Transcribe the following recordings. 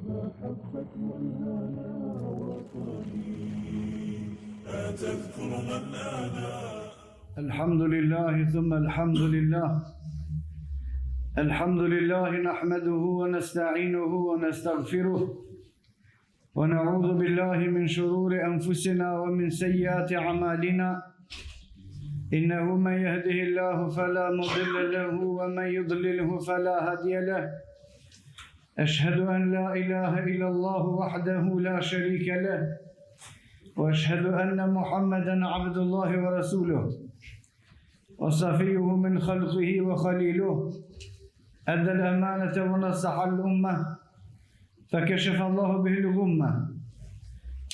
محبة الهنا وطني أتذكر من أنا. الحمد لله ثم الحمد لله. الحمد لله نحمده ونستعينه ونستغفره ونعوذ بالله من شرور أنفسنا ومن سيئات أعمالنا، إنه من يهده الله فلا مضل له ومن يضلله فلا هادي له. أشهد أن لا إله إلا الله وحده لا شريك له، وأشهد أن محمدا عبد الله ورسوله وصفيه من خلقه وخليله، أدى الأمانة ونصح الأمة فكشف الله به الغمة،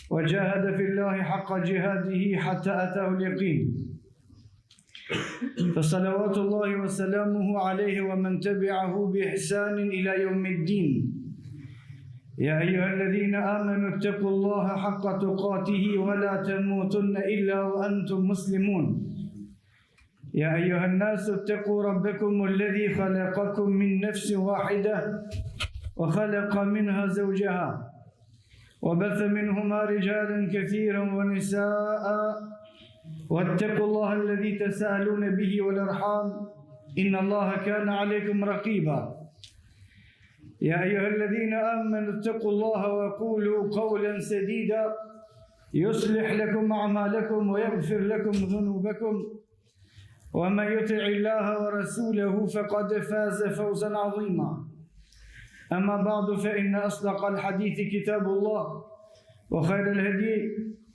وجاهد في الله حق جهاده حتى أتاه اليقين. فصلوات الله وسلامه عليه ومن تبعه بإحسان إلى يوم الدين. يا أيها الذين آمنوا اتقوا الله حق تقاته ولا تموتن إلا وأنتم مسلمون. يا أيها الناس اتقوا ربكم الذي خلقكم من نفس واحدة وخلق منها زوجها وبث منهما رجالا كثيرا ونساء، واتقوا الله الذي تساءلون به والأرحام إن الله كان عليكم رقيبا. يا أيها الذين آمنوا اتقوا الله وقولوا قولا سديدا يصلح لكم أعمالكم ويغفر لكم ذنوبكم، ومن يطع الله ورسوله فقد فاز فوزا عظيما. أما بعد فإن أصدق الحديث كتاب الله، وخير الهدي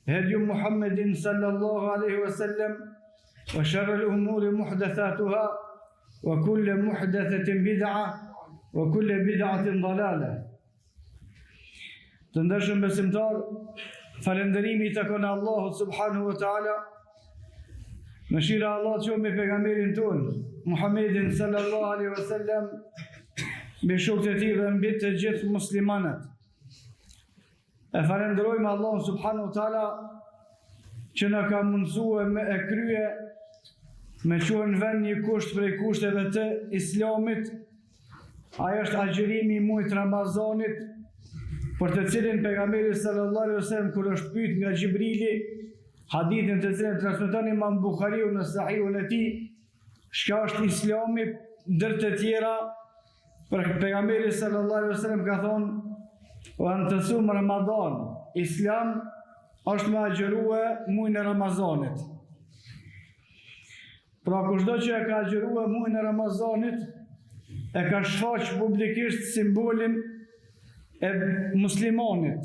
هدي محمد صلى الله عليه وسلم، وشر الأمور محدثاتها، وكل محدثة بدعة، وكل بدعة ضلالة. Të ndershëm besimtar, falënderimi i takon Allahut subhanahu wa taala. Mëshira e Allahut qoftë me pejgamberin ton Muhammedin sallallahu alaihi wasallam, me shokët e tij dhe mbi të gjithë muslimanët. E falenderojmë Allahun subhanahu wa taala që na ka mundsuar me e krye me qenë në vend një kusht prej kushteve të Islamit. Ajo është agjërimi i muajit Ramazanit, për të cilin pejgamberi sallallahu alaihi wasallam kur është pyet nga Xhibrili, hadithin të cilin transmeton Imam Buhariu në Sahihun e tij, çka është Islami ndër të tjera, për pejgamberi sallallahu alaihi wasallam ka thonë: "Wa antasum Ramadan", Islam është me agjërue muajin e Ramazanit. Pra kushdo që e ka agjërue muajin e Ramazanit, e ka shfaq publikisht simbolin e muslimanit.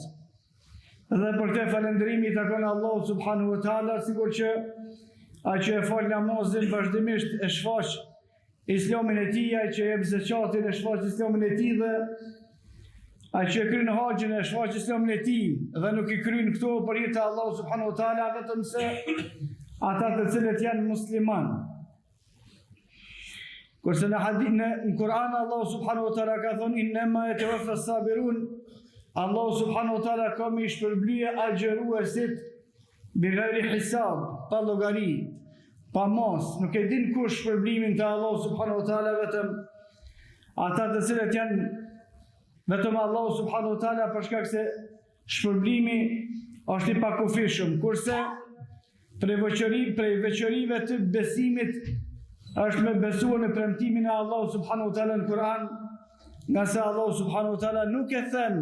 Dhe për këtë falënderimi i takon Allahu subhanahu wa taala, sikur që ai që e fal namazin vazhdimisht e shfaq Islamin e tij, ai që jep zakatin e shfaq Islamin e tij, dhe ai që kryen haxhin e shfaq Islamin e tij, dhe nuk i kryen këto për hir të Allahu subhanahu wa taala, vetëm se ata të cilët janë musliman. Kurse në Kur'an Allahu subhanahu wa taala ka thonë: "Innama yatawaffa as-sabirun", Allahu subhanahu wa taala ka me shpërblyje agjëruesit bighayri hisab, pa llogari, pa mos. Nuk e din kush shpërblimin të Allahu subhanahu wa taala, vetëm ata të cilët janë vetëm Allahu subhanahu wa taala, për shkak se shpërblimi është i pakufishëm. Kurse prej veçorive të besimit është me besuar në premtimin e Allahu subhanahu wa taala në Kur'an, nga se Allahu subhanahu wa taala nuk e thën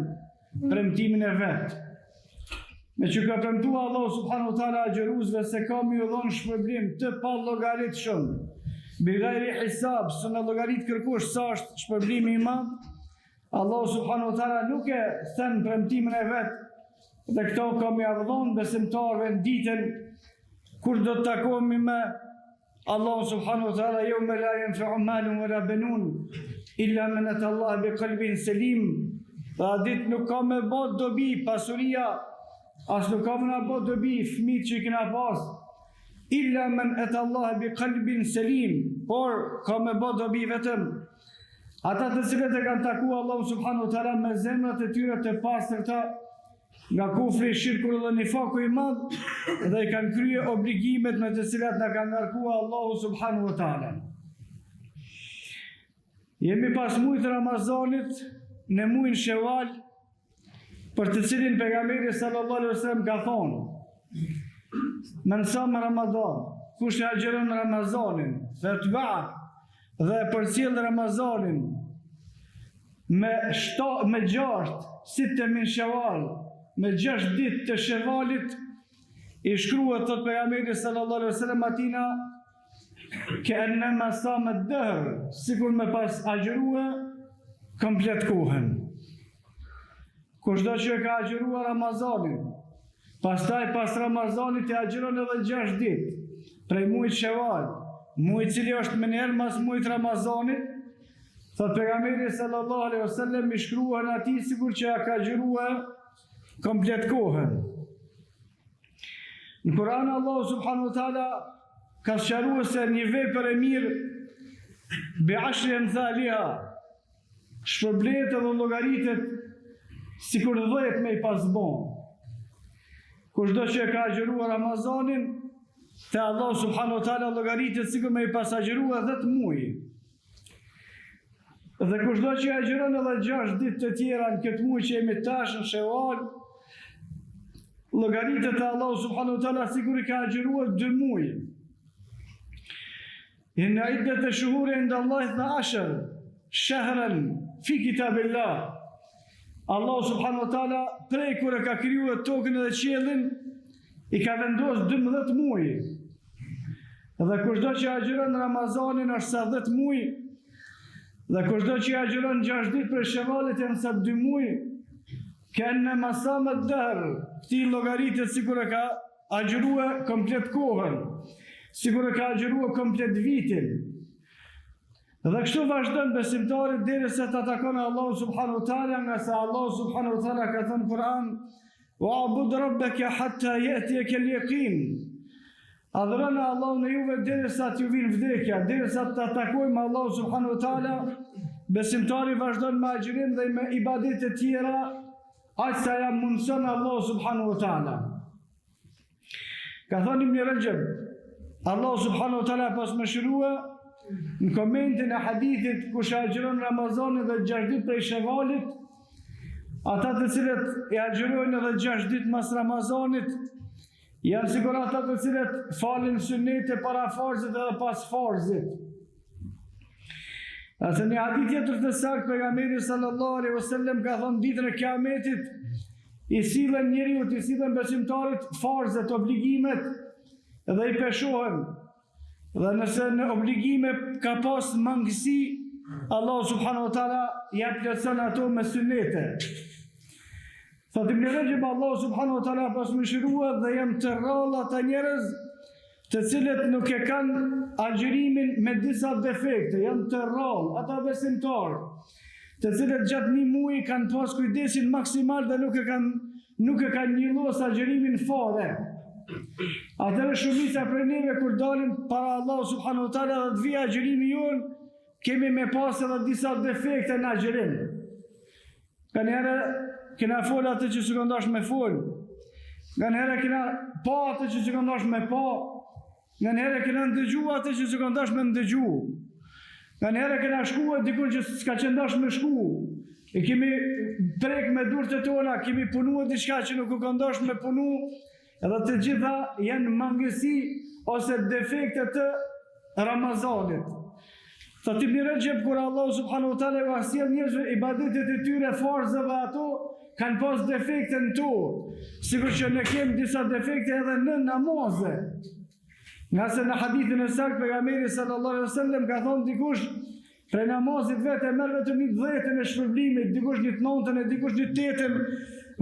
premtimin e vet. Me që ka premtuar Allahu subhanahu wa taala agjëruesve se ka më u dhënë shpërblim të pallogaritshëm, bighayri hisab, së në llogarit kërkush sa është shpërblimi i madh, Allahu subhanahu wa taala nuk e thën premtimin e vet, dhe këto ka më u dhënë besimtarëve në ditën kur do të takohemi me Allahu subhanahu wa taala: "Yawma la yanfa'u malun wala banun illa man ata Allah biqalbin salim." Dhe ditë nuk ka me bë dobi pasuria, as nuk ka me bë dobi fëmijët që i kena pas, illa man ata Allah biqalbin salim, por ka me bë dobi vetëm ata të cilët e kanë takuar Allahu subhanahu wa taala me zemrat e tyre të pastërta nga kufri, shirku dhe nifaku i madh, dhe i kanë kryer obligimet me të cilat na ka ngarkuar Allahu subhanahu wa taala. Jemi pas muajit Ramazanit, në muajin Shawal, për të cilin pejgamberi sallallahu alaihi wasallam ka thonë: "Men sama Ramadan, kush e agjeron Ramazanin, fatba dhe përcjell Ramazanin me 6 sitte min Shawal, me 6 ditë të Shawalit, i shkruhet thot pejgamberi sallallahu alaihi wasallam atina ke enema sama ad-dahr, sikur me pas agjërua komplet kohën." Kushdo që ka agjërua Ramazanin, pastaj pas Ramazanit e agjëron edhe 6 ditë prej muajit Shawal, muaj i cili është më njëherë mas muajit Ramazanit, thot pejgamberi sallallahu alaihi wasallam i shkruan atij sikur që ka agjërua komplet kohën. Në Kur'an Allahu subhanahu wa taala ka sqaruar se një vepër e mirë bi 10 amthaliha shpërblet edhe llogaritet sikur 10 me i pasbon. Kushdo që ka agjëruar Ramazanin, te Allahu subhanahu wa taala llogaritet sikur me i pas agjëruar 10 muaj. Dhe kushdo që agjëron edhe 6 ditë të tjera në këtë muaj që jemi tash në Shawal, llogaritet te Allahu subhanahu wa taala sikur i ka agjëruar 2 muaj. Inna iddat ash-shuhuri 'inda Allahi 12 shahran fi kitabillah. Allahu subhanahu wa taala prej kur e ka krijuar tokën dhe qiellin, i ka vendosur 12 muaj. Dhe kushdo që agjeron Ramazanin është sa 10 muaj, dhe kushdo që agjeron 6 ditë për Shawalit janë sa 2 muaj, kanë masama ad-dahr, ti llogaritet sikur e ka agjeruar komplet kohën, sikur e ka agjeruar komplet vitin. Dhe kështu vazhdon besimtarit derisa ta takon Allahu subhanahu wa taala, nga sa Allahu subhanahu wa taala ka thënë në Kur'an: "Wa'bud rabbaka hatta ya'tiyaka al-yaqin." Adhuroni Allahun e juve derisa t'ju vinë vdekja, derisa ta takojmë Allahu subhanahu wa taala. Besimtari vazhdon me agjerim dhe me ibadete të tjera aq sa ja mundson Allahu subhanahu wa taala. Ka thënë Ibn Rajab, Allahu subhanahu wa taala pas mëshirua në komentin e hadithit, kush agjeron Ramazanin dhe 6 ditë prej Shawalit, ata të cilët e agjerojnë edhe 6 ditë mas Ramazanit, janë sigur ata të cilët falin sunnete para farzit edhe pas farzit. Ase një hadith tjetër të saktë pejgamberi sallallahu alaihi wasallam ka thënë ditën e Kiametit i sillen njeriu, i sillen besimtarit farzet, obligimet dhe i peshohen. Dhe nëse në obligime ka pas mangësi, Allah subhanahu wa taala ja plotson ato me sunnete. Thot Ibn Rajab, Allah subhanahu wa taala pas mëshiruar dhe janë të rrallë ata njerëz të cilët nuk e kanë agjërimin me disa defekte, janë të rrallë ata besimtarë, të cilët gjatë një muaji kanë pas kujdesin maksimal dhe nuk e kanë njëllos agjërimin fare. Atëherë shumica prej neve kur dalim para Allah subhanahu wa taala dhe të vijë agjërimi jon, kemi me pas edhe disa defekte në agjërim. Kanjëherë kena fol atë që s'u ndosh me fol, kanjëherë kena pa atë që s'u ndosh me pa, kanjëherë kena ndëgju atë që s'u ndosh me ndëgju, kanjëherë kena shkuar diku që s'ka qendash me shku, e kemi prek me durët e tona, kemi punuar diçka që nuk u ndosh me punu. Edhe të gjitha janë mangësi ose defekte të Ramazanit. Thot Ibn Rajab, kur Allah subhanahu wa taala u sjell njerëzve ibadetet e tyre farzave, ato kanë pas defekte në to. Sigur që ne kemi disa defekte edhe në namaze. Nga se në hadithin e saktë pejgamberi sallallahu alaihi wasallam ka thonë dikush prej namazit vetë merr vetëm 10 e shpërblimit, dikush 9 e dikush 8,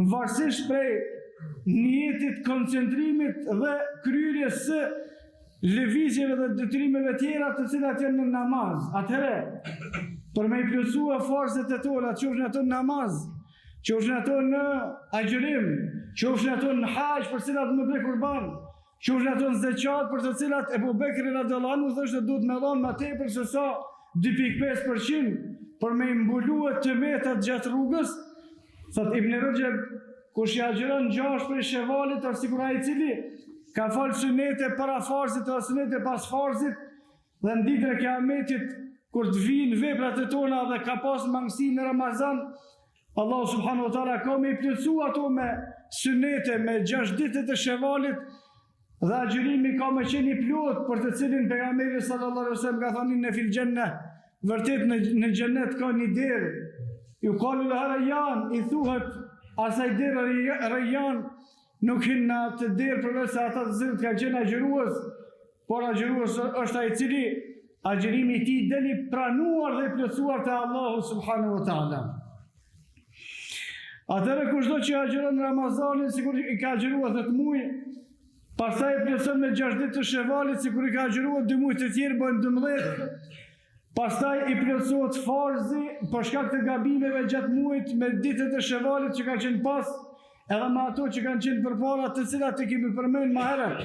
varësisht prej njetit, koncentrimit dhe kryerjes së lëvizjeve dhe detyrimeve tjera të cilat janë në namaz. Atëherë, për me i plotësua farzet e tona, qofshin ato në namaz, qofshin ato në agjërim, qofshin ato në hajj për cilat më bëj kurban, qofshin ato në zeqat për të cilat Ebu Bekri radhiyallahu anhu thoshte duhet me dhënë më tepër se sa 2.5% për me mbuluar të metat gjatë rrugës. Thot Ibn Rajab, kush i agjeron 6 prej Shawalit, është sikur ai i cili ka falë sunnete para farzit ose sunnete pas farzit, dhe në ditën e Kiametit kur të vinë veprat e tona dhe ka pas mangësi në Ramazan, Allahu subhanahu wa taala ka me i plotësu ato me sunete, me 6 ditët e Shevalit, dhe agjërimi ka me qenë i plot, për të cilin pejgamberi sallallahu alaihi wasallam ka thënë në fil xhenna, vërtet në xhennet ka një derë, ju qalu laha Rayyan, i thuhet asaj derë Rayyan, nuk hin në atë derë përveç se ata të cilët kanë qenë agjërues, por agjërues është ai i cili agjërimi i tij deli pranuar dhe i plotësuar te Allahu subhanahu wa taala. Atëherë kushdo që agjëron në Ramazanin, sikur i ka agjëruar 10 muaj, pastaj e plotëson me 6 ditë të Shevalit, sikur i ka agjëruar 2 muaj të tjerë, bën 12. Pastaj i plotësohet farzi për shkak të gabimeve gjatë muajit me ditët e Shevalit që kanë qenë pas, edhe me ato që kanë qenë përpara, të cilat e kemi përmendur më herët.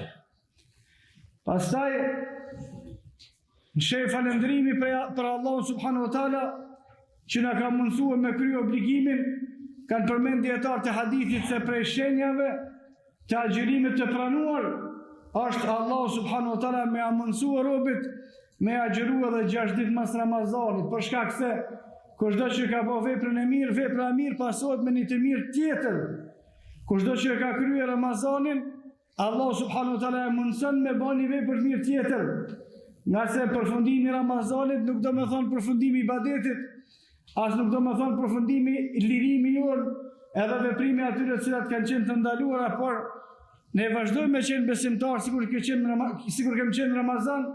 Pastaj sheh falëndrimi për Allahun subhanahu wa taala që na ka mundsuar me kry obligimin. Kanë përmend dietar të hadithit se prej shenjave të agjërimit të pranuar është Allahu subhanahu wa taala me amundsuar robit me agjëruar edhe 6 ditë mas Ramazanit, për shkak se kushdo që ka bërë veprën e mirë, vepra e mirë pasohet me një të mirë tjetër. Kushdo që ka kryer Ramazanin, Allahu subhanahu wa taala e mundson me bën një vepër mirë tjetër. Nga se përfundimi i Ramazanit nuk do me thonë përfundimi i ibadetit, as nuk do me thonë përfundimi i lirimi jonë, edhe veprimi atyre të cilat kanë qenë të ndaluara, por ne vazhdojmë me qenë besimtar sikur kemi qenë në Ramazan,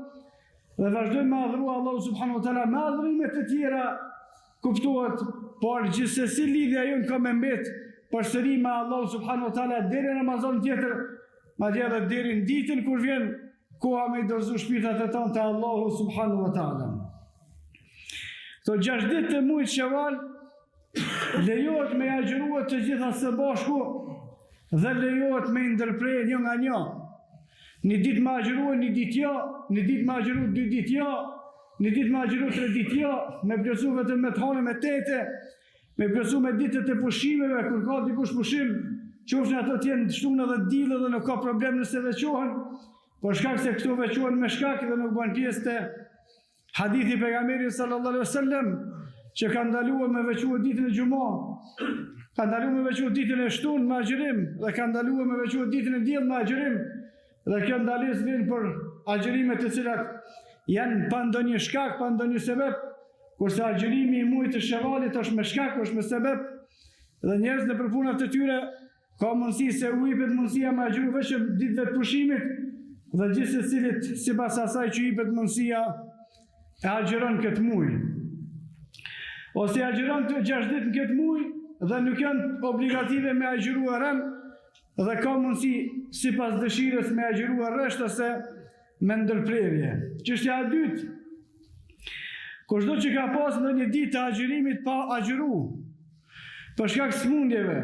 dhe vazhdojmë me adhuru Allahu subhanahu wa taala me adhurimet të tjera, kuptohet, por gjithsesi lidhja jonë ka me mbet përsëri me Allahu subhanahu wa taala deri në Ramazan tjetër, madje edhe deri në ditën kur vjen koha me i dorëzu shpirtat e tonë te Allahu subhanahu wa taala. Këto 6 ditë të muajit Shawal lejohet me agjërua të gjitha së bashku dhe lejohet me ndërprer një nga një. Një ditë me agjërua, një ditë jo, një ditë me agjëru 2 ditë jo, një ditë me agjëru 3 ditë jo, me plotësu vetëm me të hanë me tete, me plotësu me ditët e pushimeve, kur ka dikush pushim, qofshin ato të jenë shtunë edhe dillë dhe nuk ka problem nëse veçohen, por shkak se këto veçohen me shkak dhe nuk bën pjesë të hadithi pejgamberit sallallahu alaihi wasallam që ka ndaluar me veçuar ditën e Xumë, ka ndaluar me veçuar ditën e shtunë me agjërim dhe ka ndaluar me veçuar ditën e diellit me agjërim. Dhe kjo ndalesë vjen për agjërimet të cilat janë pa ndonjë shkak, pa ndonjë sebeb, kurse agjërimi i muajit të Shevalit është me shkak, është me sebeb, dhe njerëzit në përpunat të tyre ka mundësi se u jepet mundësia me agjëru vetëm ditëve të pushimit, dhe gjithsecilit sipas asaj që i jepet mundësia e agjëron këtë muaj. Ose agjëron të 6 ditë në këtë muaj dhe nuk janë obligative me agjëruar rën dhe ka mundësi sipas dëshirës me agjëruar rresht ose me ndërprerje. Çështja e dytë, kushdo që ka pas ndonjë ditë të agjërimit pa agjëru, për shkak smundjeve,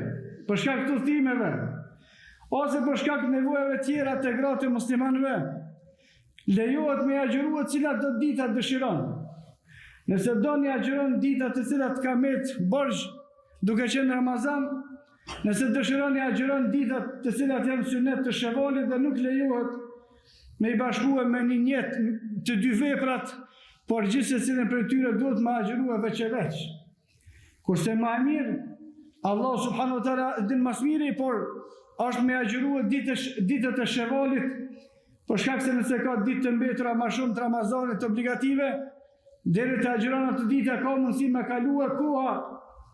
për shkak të udhimeve, ose për shkak të nevojave tjera të gratë muslimanëve, lejohet me agjërua cilat do dita dëshiron. Nëse do një agjëron ditat të cilat ka met borxh duke qenë Ramazan, nëse dëshiron një agjëron ditat të cilat janë sunet të Shevalit dhe nuk lejohet me i bashkua me një njetë të 2 veprat, por gjithsecilin prej tyre duhet me agjërua veç e veç. Kurse më e mirë, Allah subhanahu wa taala din mas miri, por është me agjërua ditët e Shevalit, për shkak se nëse ka ditë të mbetura më shumë të Ramazanit obligative, deri të agjëron ato ditë ka mundësi me kaluar koha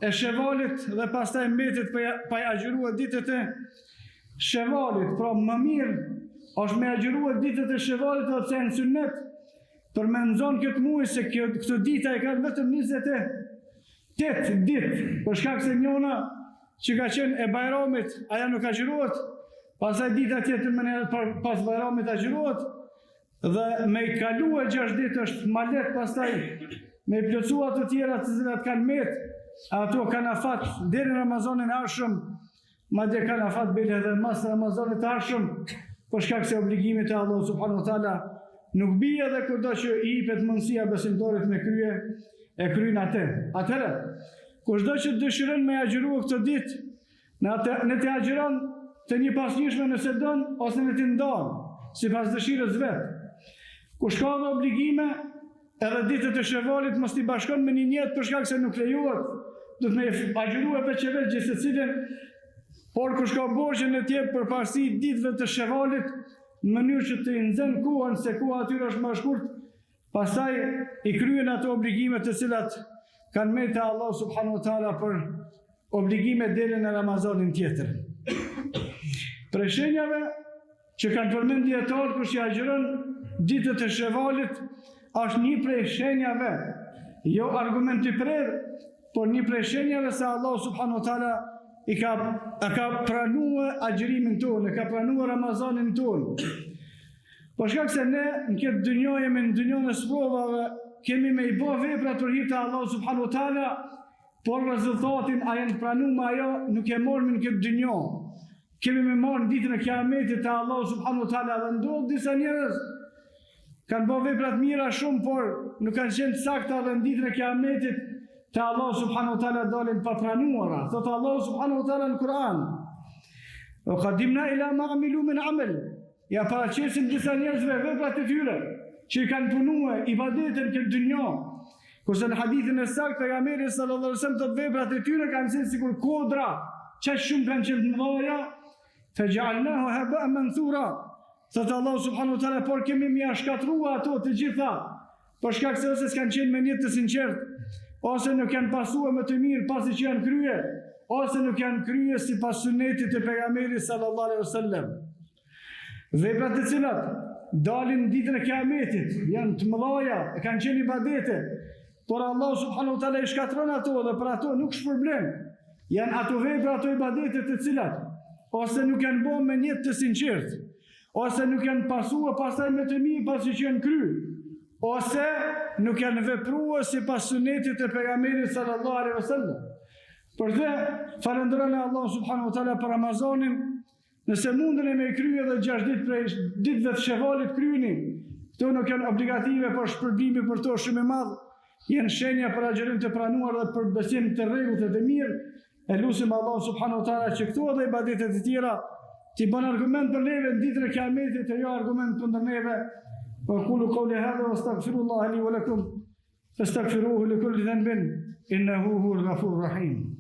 e Shevalit dhe pastaj mbetet pa agjëruar ditët e Shevalit. Pra më mirë është me agjëruar ditët e Shevalit dhe pse në sunnet, për me nxon këtë muaj se këtë dita e kanë vetëm 28 ditë, për shkak se njëna që ka qenë e Bajramit, aja nuk agjërohet, pastaj dita tjetër më herët pas Bajramit agjërohet, dhe me i kaluar 6 ditë është ma lehtë pastaj me i plotësu ato tjera të cilat kanë met, ato kanë afat deri në Ramazanin e ardhshëm, madje kanë afat bile edhe mas Ramazanit të ardhshëm, për shkak se obligimit e Allahu subhanahu wa taala nuk bie dhe kurdo që i jepet mundësia besimtarit me krye, e kryen atë. Atëherë, kushdo që dëshiron me agjërua këtë ditë, në të agjëron të një pasnjëshme nëse don, ose në të ndonë, sipas dëshirës vetë. Kush ka dhe obligime, edhe ditët e Shevalit mos t'i bashkon me një njetë për shkak se nuk lejohet, do të me agjëruar për çevet gjithë secilin, por kush ka borxhin e tjep për parësi ditëve të Shevalit, në mënyrë që të nxën kohën se koha atyre është më shkurt, pastaj i kryen ato obligime të cilat kanë me te Allah subhanahu wa taala për obligime deri në Ramazanin tjetër. Për shenjave që kanë përmend dietar kush i agjeron ditët e Shevalit është një prej shenjave, jo argument i prerë, por një prej shenjave se Allah subhanahu wa taala i ka pranuar agjërimin tonë, ka pranuar Ramazanin tonë. Po shkak se ne në këtë dynjë jemi në dynjën e sprovave, kemi me i bë vepra të rrita Allah subhanahu wa taala, por rezultatin a janë pranuar ajo nuk e morëm në këtë dynjë. Kemi me marrë në ditën e Kiametit te Allah subhanahu wa taala dhe ndodh disa njerëz kanë bërë vepra të mira shumë, por nuk kanë qenë sakta dhe në ditën e Kiametit te Allah subhanahu wa taala dalin pa pranuara. Thot Allah subhanahu wa taala në Kur'an: "Wa qadimna ila ma amilu min amal." Ja paraqesim disa njerëzve veprat e tyre që i kanë punuar ibadeten këtë dynjë. Kurse në hadithin e saktë pejgamberi sallallahu alaihi wasallam thot veprat e tyre kanë qenë sikur kodra, që shumë kanë qenë të mëdha, فجعلناه هباء منثورا. Thot Allah subhanahu wa taala, por kemi mja shkatruar ato të gjitha, për shkak se ose s'kan qenë me një të sinqert, ose nuk janë pasuar më të mirë pasi që janë kryer, ose nuk janë kryer sipas sunetit të pejgamberit sallallahu alaihi wasallam. Veprat të cilat dalin ditën e Kiametit janë të mëdha, kanë qenë ibadete, por Allah subhanahu wa taala i shkatron ato dhe për ato nuk shpërblen. Janë ato vepra, ato ibadete të cilat ose nuk janë bërë me një të sinqert, ose nuk janë pasuar pastaj me të mirë pasi që janë kryer, ose nuk janë vepruar sipas sunetit të pejgamberit sallallahu alaihi wasallam. Për të falenderojmë Allah subhanahu wa taala për Ramazanin, nëse mundeni me kryer edhe 6 ditë prej ditëve të Shevalit kryeni. Këto nuk janë obligative, por shpërbimi për to shumë i madh, janë shenja për agjerim të pranuar dhe për besim të rregullt të mirë. E lutim Allah subhanahu wa taala që këto dhe ibadetet e tjera t'i bën argument për neve në ditën e Kiametit e jo argument kundër neve. Wa qulu qawli hadha wastaghfirullaha li wa lakum fastaghfiruhu li kulli dhanbin innahu huwal ghafurur rahim.